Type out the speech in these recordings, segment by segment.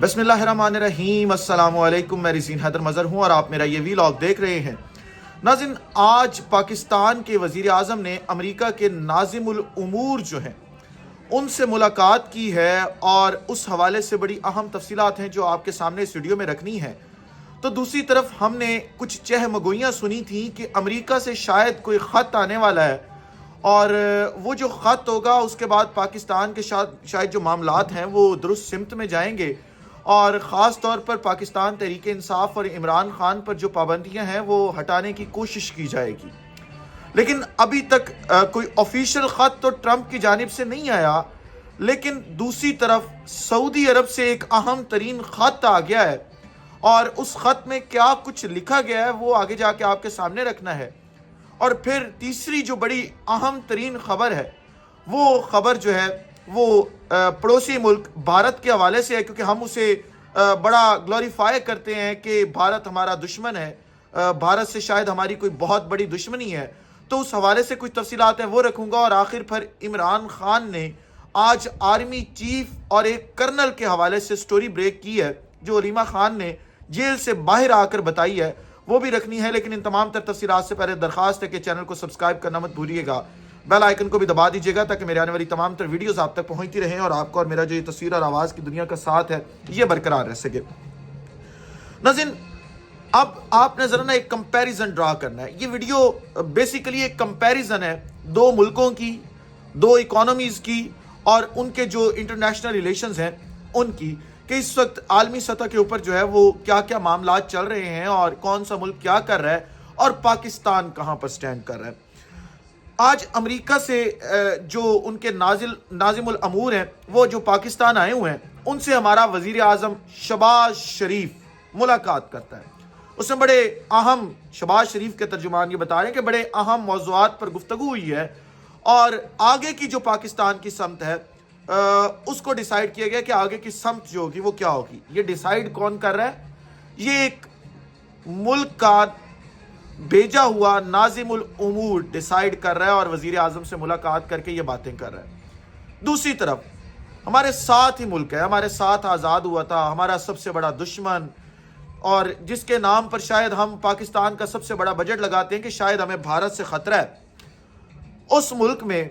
بسم اللہ الرحمن الرحیم، السلام علیکم، میں رزین حیدر مظہر ہوں اور آپ میرا یہ ویلاگ دیکھ رہے ہیں۔ ناظرین، آج پاکستان کے وزیر اعظم نے امریکہ کے ناظم الامور جو ہیں ان سے ملاقات کی ہے، اور اس حوالے سے بڑی اہم تفصیلات ہیں جو آپ کے سامنے اس ویڈیو میں رکھنی ہے۔ تو دوسری طرف ہم نے کچھ چہ مگوئیاں سنی تھیں کہ امریکہ سے شاید کوئی خط آنے والا ہے، اور وہ جو خط ہوگا اس کے بعد پاکستان کے شاید جو معاملات ہیں وہ درست سمت میں جائیں گے، اور خاص طور پر پاکستان تحریک انصاف اور عمران خان پر جو پابندیاں ہیں وہ ہٹانے کی کوشش کی جائے گی۔ لیکن ابھی تک کوئی آفیشیل خط تو ٹرمپ کی جانب سے نہیں آیا، لیکن دوسری طرف سعودی عرب سے ایک اہم ترین خط آ گیا ہے، اور اس خط میں کیا کچھ لکھا گیا ہے وہ آگے جا کے آپ کے سامنے رکھنا ہے۔ اور پھر تیسری جو بڑی اہم ترین خبر ہے، وہ خبر جو ہے وہ پڑوسی ملک بھارت کے حوالے سے ہے، کیونکہ ہم اسے بڑا گلوریفائی کرتے ہیں کہ بھارت ہمارا دشمن ہے، بھارت سے شاید ہماری کوئی بہت بڑی دشمنی ہے، تو اس حوالے سے کچھ تفصیلات ہیں وہ رکھوں گا۔ اور آخر پر عمران خان نے آج آرمی چیف اور ایک کرنل کے حوالے سے سٹوری بریک کی ہے جو علیمہ خان نے جیل سے باہر آ کر بتائی ہے، وہ بھی رکھنی ہے۔ لیکن ان تمام تر تفصیلات سے پہلے درخواست ہے کہ چینل کو سبسکرائب کرنا مت بھولیے گا، بیل آئیکن کو بھی دبا دیجیے گا تاکہ میرے آنے والی تمام تر ویڈیوز آپ تک پہنچتی رہیں اور آپ کو اور میرا جو یہ تصویر اور آواز کی دنیا کا ساتھ ہے یہ برقرار رہ سکے۔ ناظرین، اب آپ نے ذرا نا ایک کمپیریزن ڈرا کرنا ہے۔ یہ ویڈیو بیسیکلی ایک کمپیریزن ہے دو ملکوں کی، دو اکانومیز کی، اور ان کے جو انٹرنیشنل ریلیشنز ہیں ان کی، کہ اس وقت عالمی سطح کے اوپر جو ہے وہ کیا کیا معاملات چل رہے ہیں اور کون سا ملک کیا کر رہا ہے اور پاکستان کہاں پر سٹینڈ کر رہا ہے۔ آج امریکہ سے جو ان کے ناظم الامور ہیں وہ جو پاکستان آئے ہوئے ہیں، ان سے ہمارا وزیر اعظم شہباز شریف ملاقات کرتا ہے۔ اس میں بڑے اہم، شہباز شریف کے ترجمان یہ بتا رہے ہیں کہ بڑے اہم موضوعات پر گفتگو ہوئی ہے، اور آگے کی جو پاکستان کی سمت ہے اس کو ڈیسائیڈ کیا گیا کہ آگے کی سمت جو ہوگی وہ کیا ہوگی۔ یہ ڈیسائیڈ کون کر رہا ہے؟ یہ ایک ملک کا بھیجا ہوا ناظم الامور ڈیسائیڈ کر رہا ہے، اور وزیر اعظم سے ملاقات کر کے یہ باتیں کر رہا ہے۔ دوسری طرف ہمارے ساتھ ہی ملک ہے، ہمارے ساتھ آزاد ہوا تھا، ہمارا سب سے بڑا دشمن، اور جس کے نام پر شاید ہم پاکستان کا سب سے بڑا بجٹ لگاتے ہیں کہ شاید ہمیں بھارت سے خطرہ ہے، اس ملک میں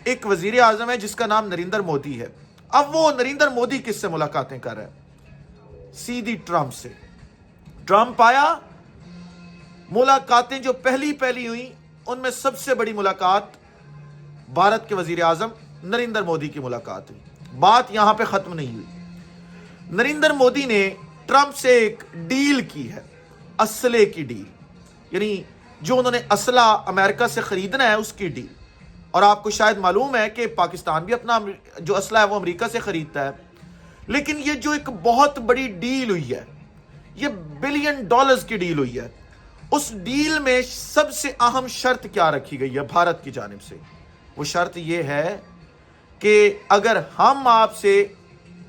ایک وزیر اعظم ہے جس کا نام نریندر مودی ہے۔ اب وہ نریندر مودی کس سے ملاقاتیں کر رہے ہیں؟ سیدھی ٹرمپ سے۔ ٹرمپ آیا، ملاقاتیں جو پہلی ہوئی ان میں سب سے بڑی ملاقات بھارت کے وزیر اعظم نریندر مودی کی ملاقات ہوئی۔ بات یہاں پہ ختم نہیں ہوئی۔ نریندر مودی نے ٹرمپ سے ایک ڈیل کی ہے، اسلحے کی ڈیل، یعنی جو انہوں نے اسلحہ امریکہ سے خریدنا ہے اس کی ڈیل۔ اور آپ کو شاید معلوم ہے کہ پاکستان بھی اپنا جو اسلحہ ہے وہ امریکہ سے خریدتا ہے، لیکن یہ جو ایک بہت بڑی ڈیل ہوئی ہے، یہ $بلین کی ڈیل ہوئی ہے، اس ڈیل میں سب سے اہم شرط کیا رکھی گئی ہے بھارت کی جانب سے؟ وہ شرط یہ ہے کہ اگر ہم آپ سے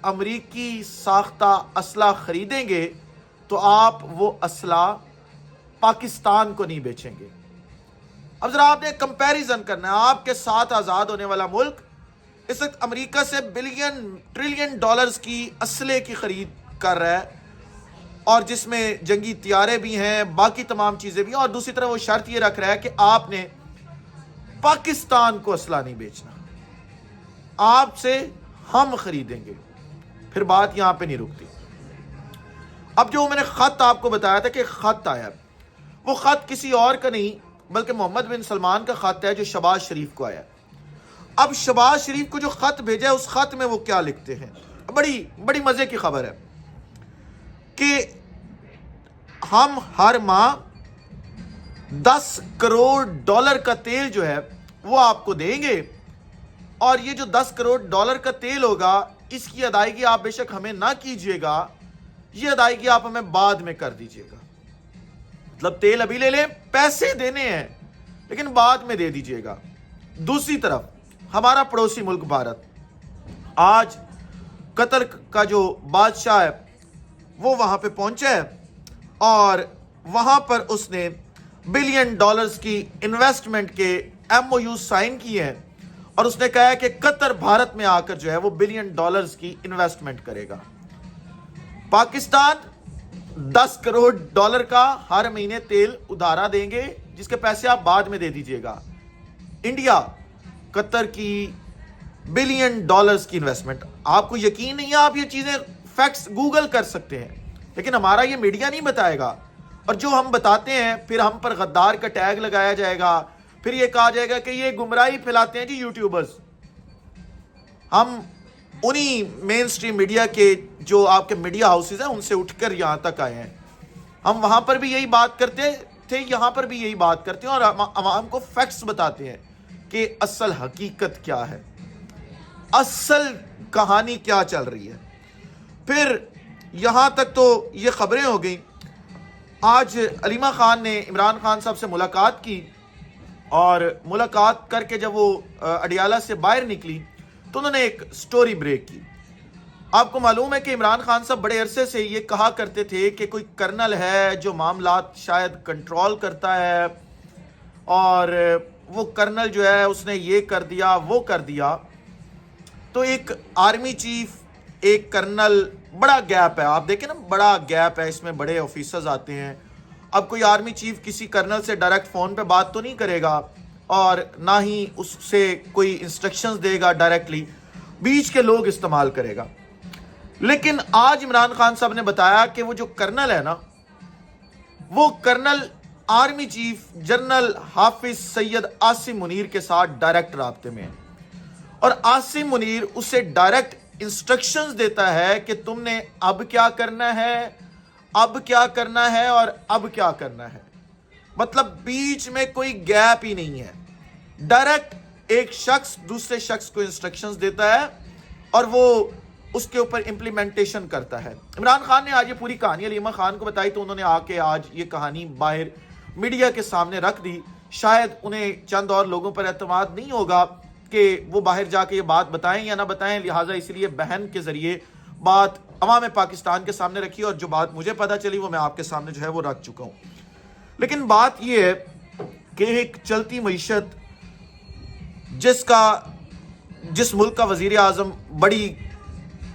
امریکی ساختہ اسلحہ خریدیں گے تو آپ وہ اسلحہ پاکستان کو نہیں بیچیں گے۔ اب ذرا آپ نے کمپیریزن کرنا ہے، آپ کے ساتھ آزاد ہونے والا ملک اس وقت امریکہ سے ٹریلین ڈالرز کی اسلحے کی خرید کر رہا ہے، اور جس میں جنگی طیارے بھی ہیں، باقی تمام چیزیں بھی ہیں، اور دوسری طرف وہ شرط یہ رکھ رہا ہے کہ آپ نے پاکستان کو اسلحہ نہیں بیچنا، آپ سے ہم خریدیں گے۔ پھر بات یہاں پہ نہیں رکتی۔ اب جو میں نے خط آپ کو بتایا تھا کہ خط آیا، وہ خط کسی اور کا نہیں بلکہ محمد بن سلمان کا خط ہے جو شہباز شریف کو آیا۔ اب شہباز شریف کو جو خط بھیجا ہے اس خط میں وہ کیا لکھتے ہیں؟ بڑی مزے کی خبر ہے کہ ہم ہر ماہ $10 کروڑ کا تیل جو ہے وہ آپ کو دیں گے، اور یہ جو $10 کروڑ کا تیل ہوگا اس کی ادائیگی آپ بے شک ہمیں نہ کیجئے گا، یہ ادائیگی آپ ہمیں بعد میں کر دیجئے گا۔ مطلب تیل ابھی لے لیں، پیسے دینے ہیں لیکن بعد میں دے دیجئے گا۔ دوسری طرف ہمارا پڑوسی ملک بھارت، آج قطر کا جو بادشاہ ہے وہ وہاں پہ پہنچا ہے، اور وہاں پر اس نے $بلین کی انویسٹمنٹ کے MOU سائن کیے ہیں، اور اس نے کہا ہے کہ قطر بھارت میں آ کر جو ہے وہ $بلین کی انویسٹمنٹ کرے گا۔ پاکستان $10 کروڑ کا ہر مہینے تیل ادھارا دیں گے، جس کے پیسے آپ بعد میں دے دیجئے گا۔ انڈیا قطر کی $1 بلین کی انویسٹمنٹ۔ آپ کو یقین نہیں ہے، آپ یہ چیزیں فیکٹس گوگل کر سکتے ہیں، لیکن ہمارا یہ میڈیا نہیں بتائے گا۔ اور جو ہم بتاتے ہیں پھر ہم پر غدار کا ٹیگ لگایا جائے گا، پھر یہ کہا جائے گا کہ یہ گمراہی پھیلاتے ہیں جی یوٹیوبرز۔ ہم انہی مین سٹریم میڈیا کے جو آپ کے میڈیا ہاؤسز ہیں ان سے اٹھ کر یہاں تک آئے ہیں۔ ہم وہاں پر بھی یہی بات کرتے تھے، یہاں پر بھی یہی بات کرتے ہیں، اور عوام کو فیکٹس بتاتے ہیں کہ اصل حقیقت کیا ہے، اصل کہانی کیا چل رہی ہے۔ پھر یہاں تک تو یہ خبریں ہو گئیں۔ آج علیمہ خان نے عمران خان صاحب سے ملاقات کی، اور ملاقات کر کے جب وہ اڈیالہ سے باہر نکلی تو انہوں نے ایک سٹوری بریک کی۔ آپ کو معلوم ہے کہ عمران خان صاحب بڑے عرصے سے یہ کہا کرتے تھے کہ کوئی کرنل ہے جو معاملات شاید کنٹرول کرتا ہے، اور وہ کرنل جو ہے اس نے یہ کر دیا وہ کر دیا۔ تو ایک آرمی چیف، ایک کرنل، بڑا گیپ ہے، آپ دیکھیں نا، بڑا گیپ ہے، اس میں بڑے آفیسرز آتے ہیں۔ اب کوئی آرمی چیف کسی کرنل سے ڈائریکٹ فون پہ بات تو نہیں کرے گا، اور نہ ہی اس سے کوئی انسٹرکشنز دے گا ڈائریکٹلی، بیچ کے لوگ استعمال کرے گا۔ لیکن آج عمران خان صاحب نے بتایا کہ وہ جو کرنل ہے نا، وہ کرنل آرمی چیف جنرل حافظ سید عاصم منیر کے ساتھ ڈائریکٹ رابطے میں ہے، اور عاصم منیر اسے ڈائریکٹ انسٹرکشنز دیتا ہے کہ تم نے اب کیا کرنا ہے، اب کیا کرنا ہے، اور اب کیا کرنا ہے۔ مطلب بیچ میں کوئی گیپ ہی نہیں ہے، ڈائریکٹ ایک شخص دوسرے شخص کو انسٹرکشنز دیتا ہے اور وہ اس کے اوپر امپلیمنٹیشن کرتا ہے۔ عمران خان نے آج یہ پوری کہانی علیمہ خان کو بتائی، تو انہوں نے آ کے آج یہ کہانی باہر میڈیا کے سامنے رکھ دی۔ شاید انہیں چند اور لوگوں پر اعتماد نہیں ہوگا کہ وہ باہر جا کے یہ بات بتائیں یا نہ بتائیں، لہٰذا اس لیے بہن کے ذریعے بات عوام پاکستان کے سامنے رکھی، اور جو بات مجھے پتہ چلی وہ میں آپ کے سامنے جو ہے وہ رکھ چکا ہوں۔ لیکن بات یہ ہے کہ ایک چلتی معیشت، جس ملک کا وزیر اعظم بڑی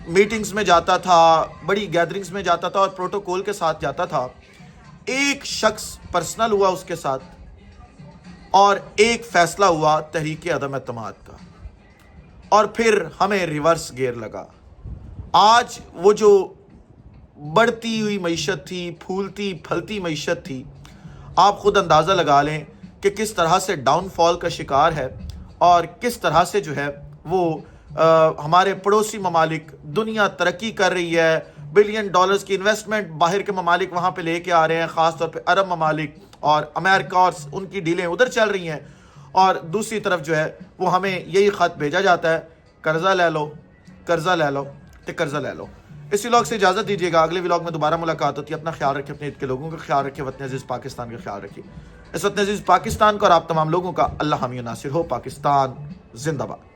میٹنگز میں جاتا تھا، بڑی گیدرنگز میں جاتا تھا اور پروٹوکول کے ساتھ جاتا تھا، ایک شخص پرسنل ہوا اس کے ساتھ، اور ایک فیصلہ ہوا تحریک عدم اعتماد کا، اور پھر ہمیں ریورس گیئر لگا۔ آج وہ جو بڑھتی ہوئی معیشت تھی، پھولتی پھلتی معیشت تھی، آپ خود اندازہ لگا لیں کہ کس طرح سے ڈاؤن فال کا شکار ہے، اور کس طرح سے جو ہے وہ ہمارے پڑوسی ممالک، دنیا ترقی کر رہی ہے، $1 بلین کی انویسٹمنٹ باہر کے ممالک وہاں پہ لے کے آ رہے ہیں، خاص طور پہ عرب ممالک اور امریکہ، اور ان کی ڈیلیں ادھر چل رہی ہیں، اور دوسری طرف جو ہے وہ ہمیں یہی خط بھیجا جاتا ہے، قرضہ لے لو، قرضہ لے لو، تے قرضہ لے لو۔ اس ولاگ سے اجازت دیجیے گا، اگلے ولاگ میں دوبارہ ملاقات ہوتی ہے۔ اپنا خیال رکھیں، اپنے عید کے لوگوں کا خیال رکھیں، وطن عزیز پاکستان کا خیال رکھیں۔ اس وطن عزیز پاکستان کا اور آپ تمام لوگوں کا اللہ حامی و ناصر ہو۔ پاکستان زندہ باد۔